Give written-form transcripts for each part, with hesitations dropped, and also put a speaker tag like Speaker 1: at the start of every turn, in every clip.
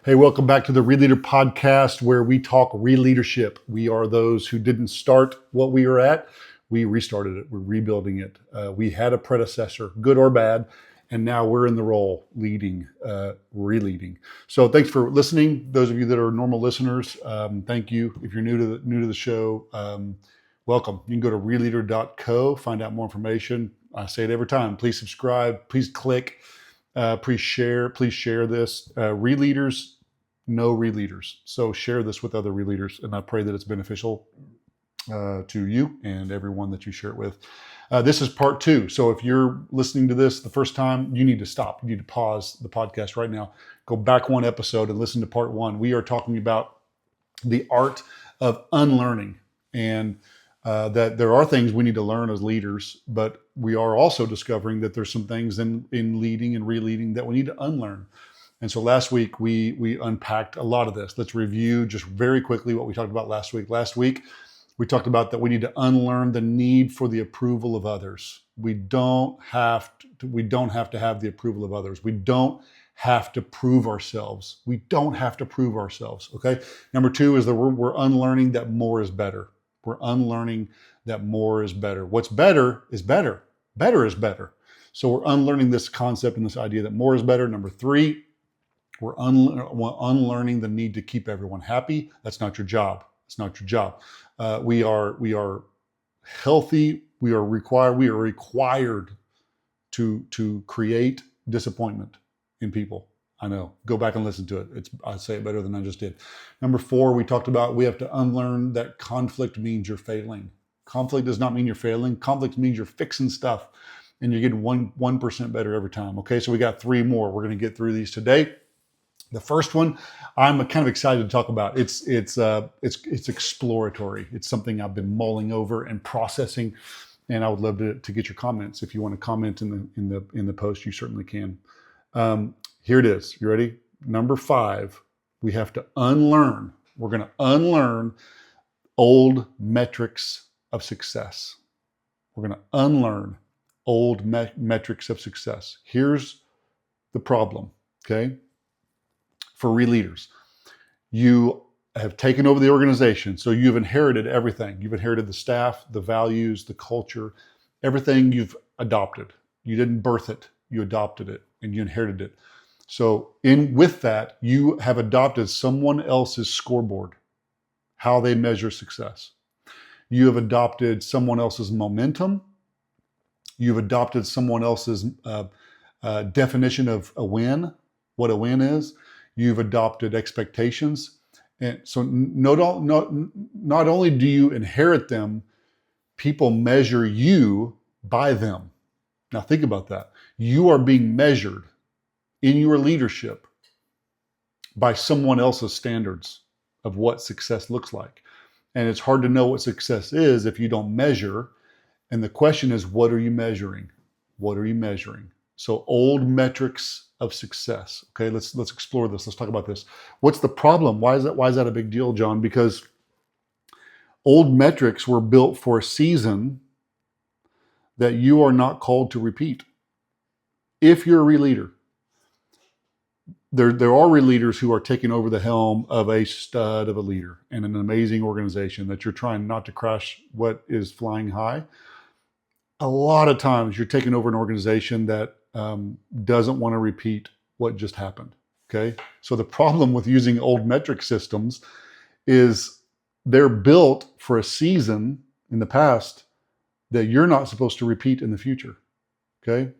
Speaker 1: Hey, welcome back to the Real Leader Podcast, where we talk real leadership. We are those who didn't start what we are at. We restarted it. We're rebuilding it. We had a predecessor, good or bad, and now we're in the role, leading, re-leading. So thanks for listening. Those of you that are normal listeners, thank you. If you're new to the show, welcome. You can go to realleader.co, find out more information. I say it every time. Please subscribe. Please click. Please share this. Re-leaders know re-leaders. So share this with other re-leaders, and I pray that it's beneficial to you and everyone that you share it with. This is part 2. So if you're listening to this the first time, you need to stop. You need to pause the podcast right now. Go back one episode and listen to part 1. We are talking about the art of unlearning, and that there are things we need to learn as leaders, but we are also discovering that there's some things in leading and re-leading that we need to unlearn. And so last week we unpacked a lot of this. Let's review just very quickly what we talked about last week. Last week we talked about that we need to unlearn the need for the approval of others. We don't have to have the approval of others. We don't have to prove ourselves. We don't have to prove ourselves. Okay. Number 2 is that we're unlearning that more is better. We're unlearning that more is better. What's better is better. Better is better. So we're unlearning this concept and this idea that more is better. Number 3, we're unlearning the need to keep everyone happy. That's not your job. It's not your job. We are healthy. We are required to create disappointment in people. I know. Go back and listen to it. I say it better than I just did. Number 4, we talked about we have to unlearn that conflict means you're failing. Conflict does not mean you're failing. Conflict means you're fixing stuff, and you're getting 1% better every time. Okay, so we got 3 more. We're going to get through these today. The first one, I'm kind of excited to talk about. It's exploratory. It's something I've been mulling over and processing, and I would love to get your comments. If you want to comment in the post, you certainly can. Here it is. You ready? Number 5, we have to unlearn. We're going to unlearn old metrics of success. We're going to unlearn old metrics of success. Here's the problem, okay? For re-leaders, you have taken over the organization, so you've inherited everything. You've inherited the staff, the values, the culture, everything you've adopted. You didn't birth it, you adopted it, and you inherited it. So with that, you have adopted someone else's scoreboard, how they measure success. You have adopted someone else's momentum. You've adopted someone else's definition of a win, what a win is. You've adopted expectations. And so not only do you inherit them, people measure you by them. Now think about that. You are being measured in your leadership by someone else's standards of what success looks like. And it's hard to know what success is if you don't measure. And the question is, what are you measuring? What are you measuring? So old metrics of success. Okay, let's explore this. Let's talk about this. What's the problem? Why is that a big deal, John? Because old metrics were built for a season that you are not called to repeat. If you're a re-leader, there are re-leaders who are taking over the helm of a stud of a leader and an amazing organization that you're trying not to crash what is flying high. A lot of times you're taking over an organization that doesn't want to repeat what just happened. Okay. So the problem with using old metric systems is they're built for a season in the past that you're not supposed to repeat in the future. Okay.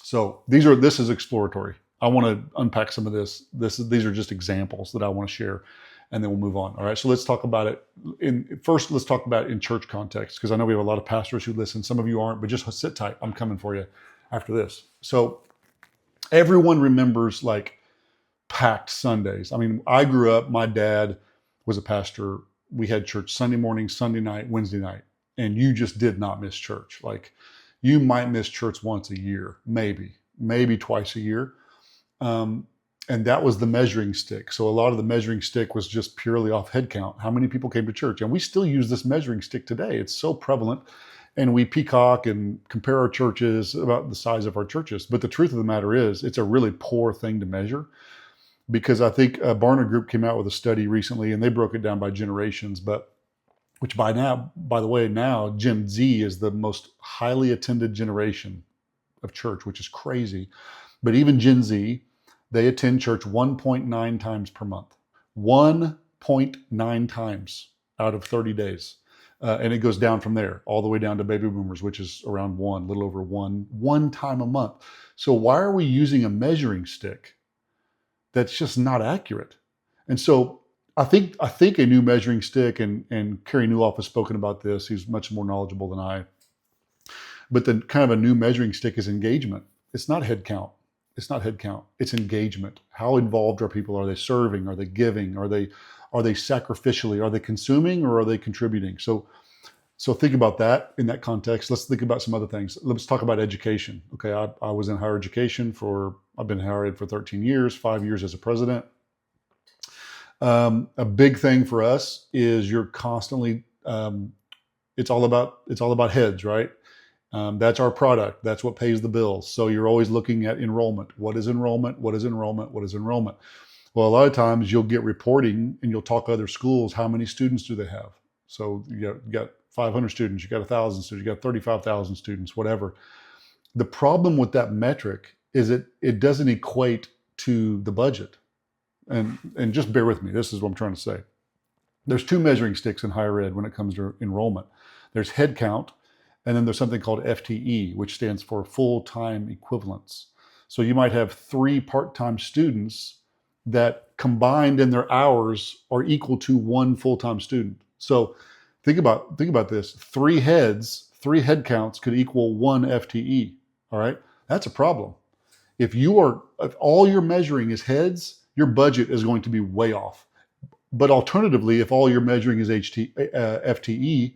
Speaker 1: So this is exploratory. I want to unpack some of this. These are just examples that I want to share, and then we'll move on. All right. So let's talk about it. Let's talk about it in church context, because I know we have a lot of pastors who listen. Some of you aren't, but just sit tight. I'm coming for you after this. So everyone remembers like packed Sundays. I mean, I grew up, my dad was a pastor. We had church Sunday morning, Sunday night, Wednesday night, and you just did not miss church. Like you might miss church once a year, maybe twice a year. And that was the measuring stick. So a lot of the measuring stick was just purely off head count. How many people came to church? And we still use this measuring stick today. It's so prevalent. And we peacock and compare our churches about the size of our churches. But the truth of the matter is, it's a really poor thing to measure. because I think Barna Group came out with a study recently, and they broke it down by generations. But which by now, by the way, now Gen Z is the most highly attended generation of church, which is crazy. But even Gen Z, they attend church 1.9 times per month. 1.9 times out of 30 days. And it goes down from there, all the way down to baby boomers, which is around one, a little over one time a month. So why are we using a measuring stick that's just not accurate? And so I think a new measuring stick, and Carey Newhoff has spoken about this. He's much more knowledgeable than I. But then kind of a new measuring stick is engagement. It's not head count. It's not head count. It's engagement. How involved are people? Are they serving? Are they giving? Are they sacrificially? Are they consuming, or are they contributing? So think about that in that context. Let's think about some other things. Let's talk about education. Okay, I was in higher education I've been in higher ed for 13 years, 5 years as a president. A big thing for us is you're constantly, it's all about heads, right? That's our product. That's what pays the bills. So you're always looking at enrollment. What is enrollment? What is enrollment? What is enrollment? Well, a lot of times you'll get reporting and you'll talk to other schools. How many students do they have? So you got 500 students, you got 1,000 students, you got 35,000 students, whatever. The problem with that metric is it doesn't equate to the budget. And just bear with me. This is what I'm trying to say. There's two measuring sticks in higher ed when it comes to enrollment. There's head count, and then there's something called FTE, which stands for full-time equivalents. So you might have 3 part-time students that combined in their hours are equal to 1 full-time student. So think about this. 3 head counts could equal 1 FTE. All right, that's a problem. If all you're measuring is heads, your budget is going to be way off. But alternatively, if all you're measuring is FTE,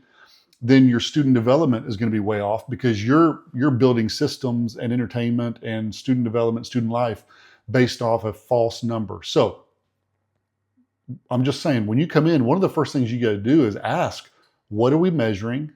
Speaker 1: then your student development is going to be way off, because you're building systems and entertainment and student development, student life based off a false number. So I'm just saying, when you come in, one of the first things you got to do is ask, what are we measuring?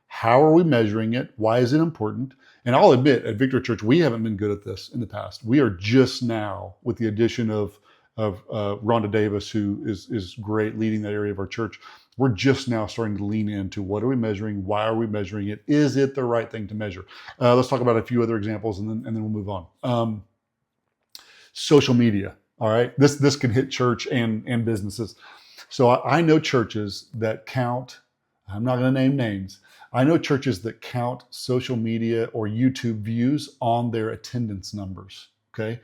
Speaker 1: How are we measuring it? Why is it important? And I'll admit, at Victory Church, we haven't been good at this in the past. We are just now, with the addition of Rhonda Davis, who is great leading that area of our church. We're just now starting to lean into, what are we measuring? Why are we measuring it? Is it the right thing to measure? Let's talk about a few other examples, and then we'll move on. Social media. All right, this can hit church and businesses. So I know churches that count. I'm not going to name names. I know churches that count social media or YouTube views on their attendance numbers. Okay.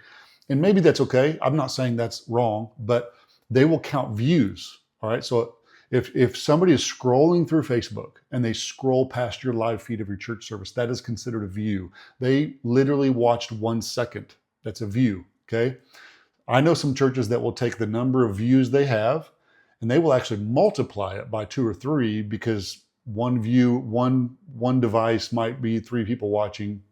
Speaker 1: And maybe that's okay. I'm not saying that's wrong, but they will count views. All right. So if somebody is scrolling through Facebook and they scroll past your live feed of your church service, that is considered a view. They literally watched 1 second. That's a view. Okay. I know some churches that will take the number of views they have and they will actually multiply it by 2 or 3, because one view, one device might be 3 people watching.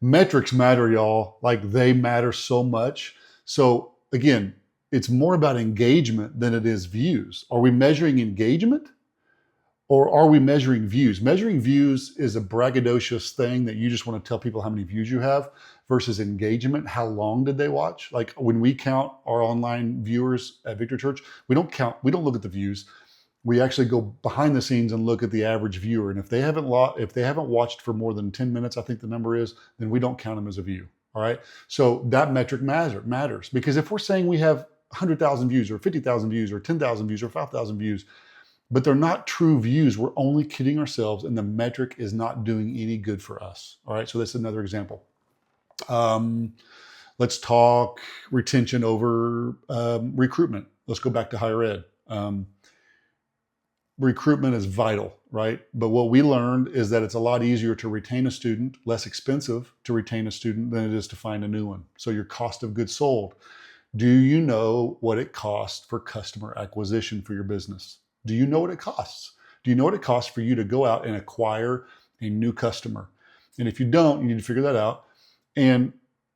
Speaker 1: Metrics matter, y'all. Like, they matter so much. So again, it's more about engagement than it is views. Are we measuring engagement, or are we measuring views? Measuring views is a braggadocious thing that you just want to tell people how many views you have, versus engagement. How long did they watch? Like, when we count our online viewers at Victory Church, we don't look at the views. We actually go behind the scenes and look at the average viewer. And if they haven't watched for more than 10 minutes, I think the number is, then we don't count them as a view. All right. So that metric matters, because if we're saying we have 100,000 views or 50,000 views or 10,000 views or 5,000 views, but they're not true views, we're only kidding ourselves, and the metric is not doing any good for us. All right. So that's another example. Let's talk retention over recruitment. Let's go back to higher ed. Recruitment is vital, right? But what we learned is that it's a lot easier to retain a student, less expensive to retain a student than it is to find a new one. So your cost of goods sold. Do you know what it costs for customer acquisition for your business? Do you know what it costs? Do you know what it costs for you to go out and acquire a new customer? And if you don't, you need to figure that out. And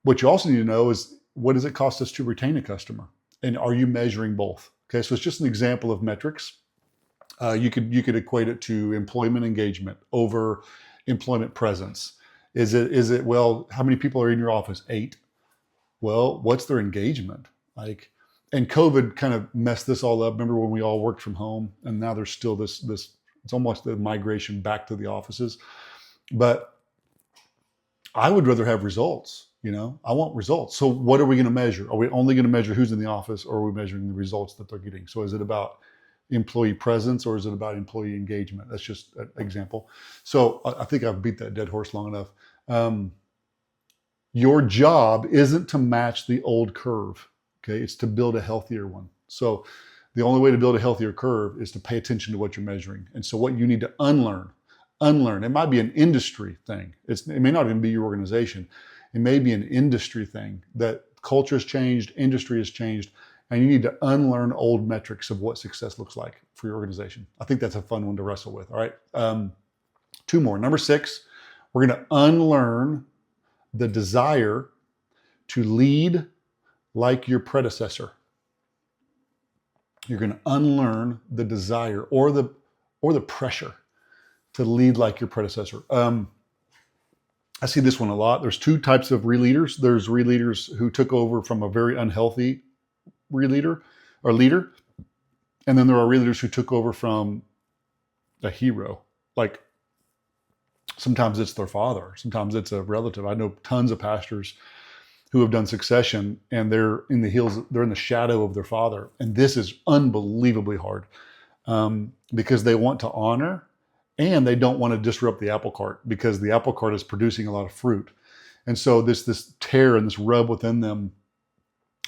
Speaker 1: what you also need to know is, what does it cost us to retain a customer? And are you measuring both? Okay, so it's just an example of metrics. You could equate it to employment engagement over employment presence. Is it, well, how many people are in your office? 8. Well, what's their engagement? Like, and COVID kind of messed this all up. Remember when we all worked from home, and now there's still this it's almost the migration back to the offices. But I would rather have results. I want results. So what are we going to measure? Are we only going to measure who's in the office, or are we measuring the results that they're getting? So is it about employee presence, or is it about employee engagement? That's just an example. So I think I've beat that dead horse long enough. Your job isn't to match the old curve. Okay, it's to build a healthier one. So the only way to build a healthier curve is to pay attention to what you're measuring. And so what you need to unlearn. It might be an industry thing. It may not even be your organization. It may be an industry thing that culture has changed, industry has changed, and you need to unlearn old metrics of what success looks like for your organization. I think that's a fun one to wrestle with. All right. 2 more. Number 6, we're going to unlearn the desire to lead like your predecessor. You're going to unlearn the desire or the pressure to lead like your predecessor. I see this one a lot. There's 2 types of re-leaders. There's re-leaders who took over from a very unhealthy re-leader or leader. And then there are re-leaders who took over from a hero. Like sometimes it's their father, sometimes it's a relative. I know tons of pastors who have done succession and they're in the shadow of their father. And this is unbelievably hard because they want to honor and they don't want to disrupt the apple cart because the apple cart is producing a lot of fruit. And so this tear and this rub within them,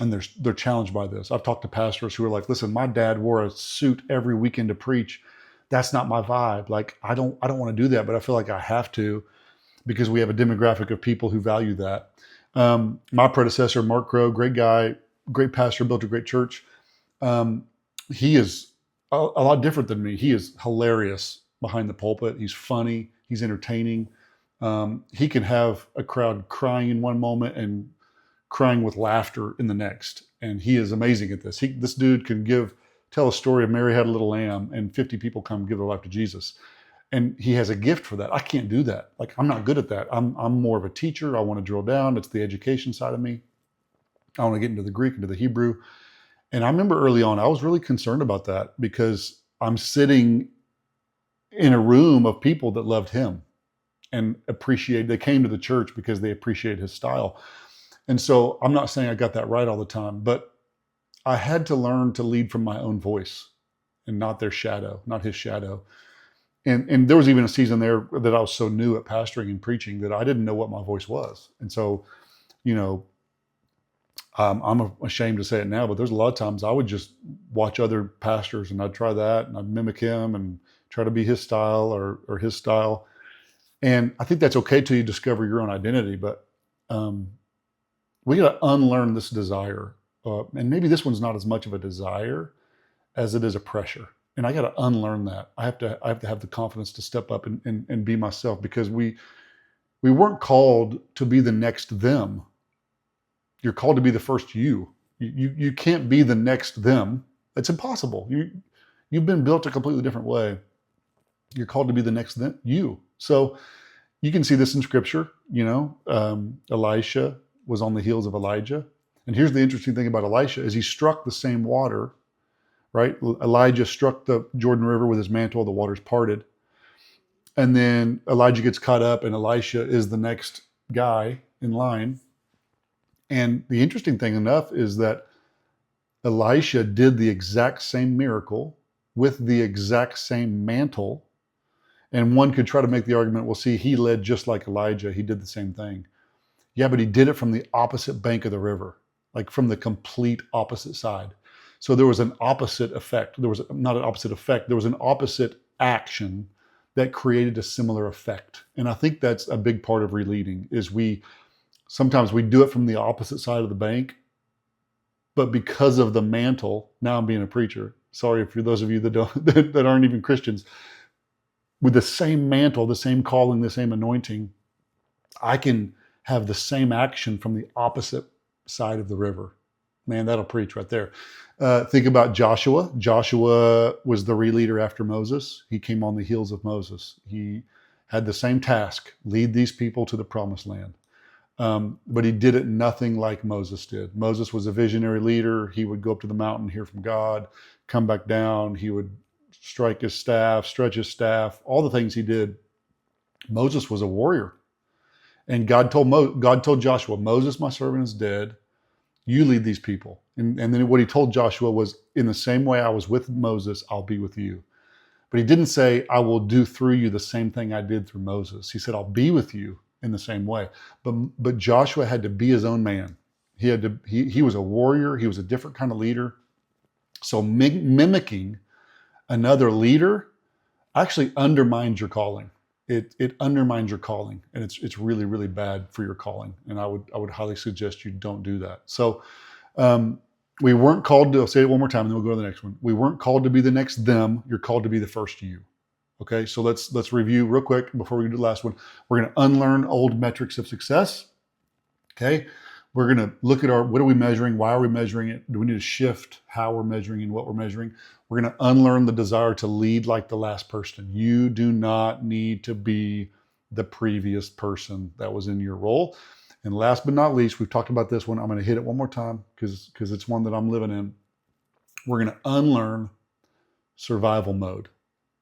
Speaker 1: and they're challenged by this. I've talked to pastors who are like, listen, my dad wore a suit every weekend to preach. That's not my vibe. Like, I don't want to do that, but I feel like I have to because we have a demographic of people who value that. My predecessor, Mark Crow, great guy, great pastor, built a great church. He is a lot different than me. He is hilarious behind the pulpit. He's funny. He's entertaining. He can have a crowd crying in one moment and crying with laughter in the next. And he is amazing at this. This dude can tell a story of Mary had a little lamb and 50 people come give their life to Jesus. And he has a gift for that. I can't do that. Like, I'm not good at that. I'm more of a teacher. I want to drill down. It's the education side of me. I want to get into the Greek, into the Hebrew. And I remember early on, I was really concerned about that because I'm sitting in a room of people that loved him and they came to the church because they appreciated his style. And so I'm not saying I got that right all the time, but I had to learn to lead from my own voice and not their shadow, not his shadow. And there was even a season there that I was so new at pastoring and preaching that I didn't know what my voice was. And so, I'm ashamed to say it now, but there's a lot of times I would just watch other pastors and I'd try that and I'd mimic him and try to be his style or his style. And I think that's okay till you discover your own identity, but we got to unlearn this desire. And maybe this one's not as much of a desire as it is a pressure. And I got to unlearn that. I have to have the confidence to step up and be myself because we weren't called to be the next them. You're called to be the first you. You can't be the next them. It's impossible. You've been built a completely different way. You're called to be the next you. So you can see this in scripture. Elisha was on the heels of Elijah. And here's the interesting thing about Elisha is he struck the same water, right? Elijah struck the Jordan River with his mantle, the waters parted. And then Elijah gets caught up and Elisha is the next guy in line. And the interesting thing enough is that Elisha did the exact same miracle with the exact same mantle. And one could try to make the argument, well, see, he led just like Elijah. He did the same thing. Yeah, but he did it from the opposite bank of the river, like from the complete opposite side. So there was an opposite effect. There was not an opposite effect. There was an opposite action that created a similar effect. And I think that's a big part of releading is sometimes we do it from the opposite side of the bank, but because of the mantle, now I'm being a preacher. Sorry for those of you that aren't even Christians. With the same mantle, the same calling, the same anointing, I can have the same action from the opposite side of the river. Man, that'll preach right there. Think about Joshua. Joshua was the re-leader after Moses. He came on the heels of Moses. He had the same task, lead these people to the promised land. But he did it nothing like Moses did. Moses was a visionary leader. He would go up to the mountain, hear from God, come back down. He would strike his staff, stretch his staff, all the things he did. Moses was a warrior. And God told Joshua, Moses, my servant, is dead. You lead these people. And then what he told Joshua was, in the same way I was with Moses, I'll be with you. But he didn't say, I will do through you the same thing I did through Moses. He said, I'll be with you in the same way. But Joshua had to be his own man. He was a warrior. He was a different kind of leader. So mimicking another leader actually undermines your calling. It undermines your calling, and it's really, really bad for your calling. And I would highly suggest you don't do that. So we weren't called to, I'll say it one more time and then we'll go to the next one. We weren't called to be the next them. You're called to be the first you. Okay, so let's review real quick before we do the last one. We're going to unlearn old metrics of success. Okay, we're going to look at what are we measuring? Why are we measuring it? Do we need to shift how we're measuring and what we're measuring? We're going to unlearn the desire to lead like the last person. You do not need to be the previous person that was in your role. And last but not least, we've talked about this one. I'm going to hit it one more time because it's one that I'm living in. We're going to unlearn survival mode.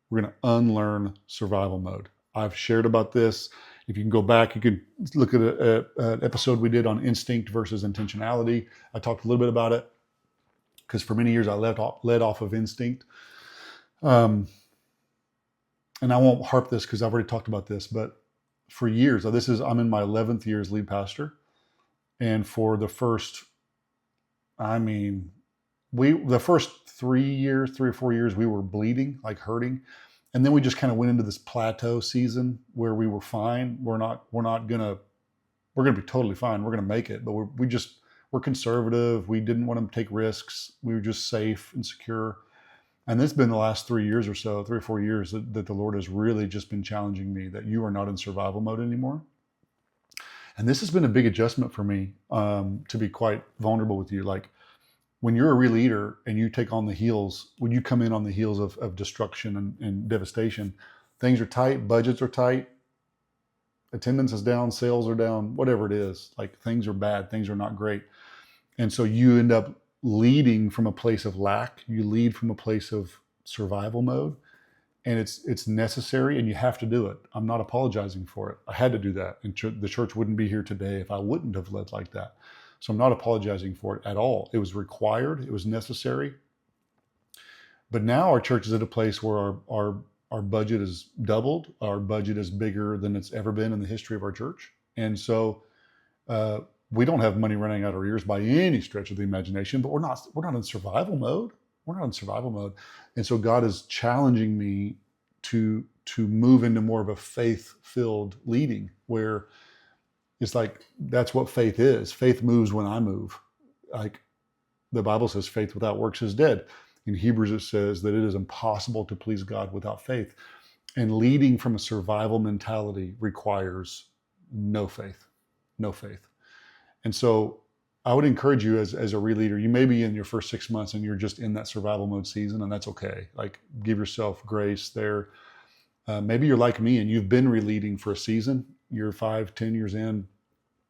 Speaker 1: We're going to unlearn survival mode. I've shared about this. If you can go back, you can look at an episode we did on instinct versus intentionality. I talked a little bit about it because for many years I led off of instinct. And I won't harp this because I've already talked about this, but for years, I'm in my 11th year as lead pastor. And for the first, the first 3 or 4 years, we were bleeding, like hurting. And then we just kind of went into this plateau season where we were fine. We're gonna be totally fine. We're gonna make it, but we're conservative. We didn't want to take risks. We were just safe and secure. And this has been the last 3 years or so, 3 or 4 years that the Lord has really just been challenging me that you are not in survival mode anymore. And this has been a big adjustment for me, to be quite vulnerable with you. Like when you're a real leader and you take on when you come in on the heels of destruction and devastation, things are tight, budgets are tight, attendance is down, sales are down, whatever it is, like things are bad, things are not great. And so you end up leading from a place of lack. You lead from a place of survival mode, and it's necessary, and you have to do it. I'm not apologizing for it. I had to do that, and the church wouldn't be here today if I wouldn't have led like that. So I'm not apologizing for it at all. It was required. It was necessary. But now our church is at a place where our budget is doubled. Our budget is bigger than it's ever been in the history of our church, and so we don't have money running out our ears by any stretch of the imagination, but we're not in survival mode. We're not in survival mode. And so God is challenging me to move into more of a faith-filled leading where it's like, that's what faith is. Faith moves when I move. Like the Bible says, faith without works is dead. In Hebrews, it says that it is impossible to please God without faith. And leading from a survival mentality requires no faith. And so I would encourage you as a real leader, you may be in your first 6 months and you're just in that survival mode season, and that's okay. Like give yourself grace there. Maybe you're like me and you've been re-leading for a season. You're 5-10 years in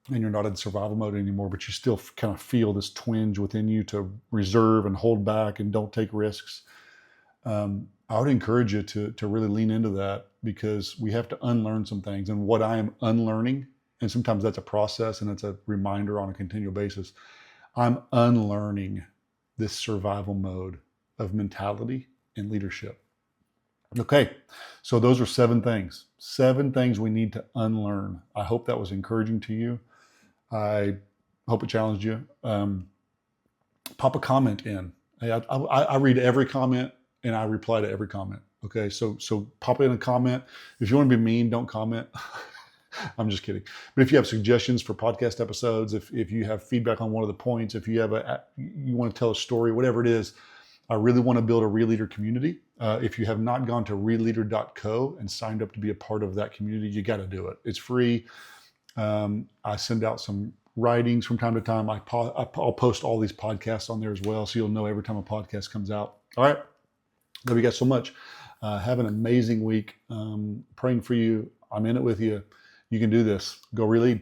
Speaker 1: and you're not in survival mode anymore, but you still kind of feel this twinge within you to reserve and hold back and don't take risks. I would encourage you to really lean into that, because we have to unlearn some things. And what I am unlearning, and sometimes that's a process and it's a reminder on a continual basis, I'm unlearning this survival mode of mentality and leadership. Okay, so those are 7 things. 7 things we need to unlearn. I hope that was encouraging to you. I hope it challenged you. Pop a comment in. I read every comment and I reply to every comment. Okay, so pop in a comment. If you want to be mean, don't comment. I'm just kidding. But if you have suggestions for podcast episodes, if you have feedback on one of the points, if you want to tell a story, whatever it is, I really want to build a Real Leader community. If you have not gone to realleader.co and signed up to be a part of that community, you got to do it. It's free. I send out some writings from time to time. I'll post all these podcasts on there as well, so you'll know every time a podcast comes out. All right. Love you guys so much. Have an amazing week. Praying for you. I'm in it with you. You can do this. Go Real Lead.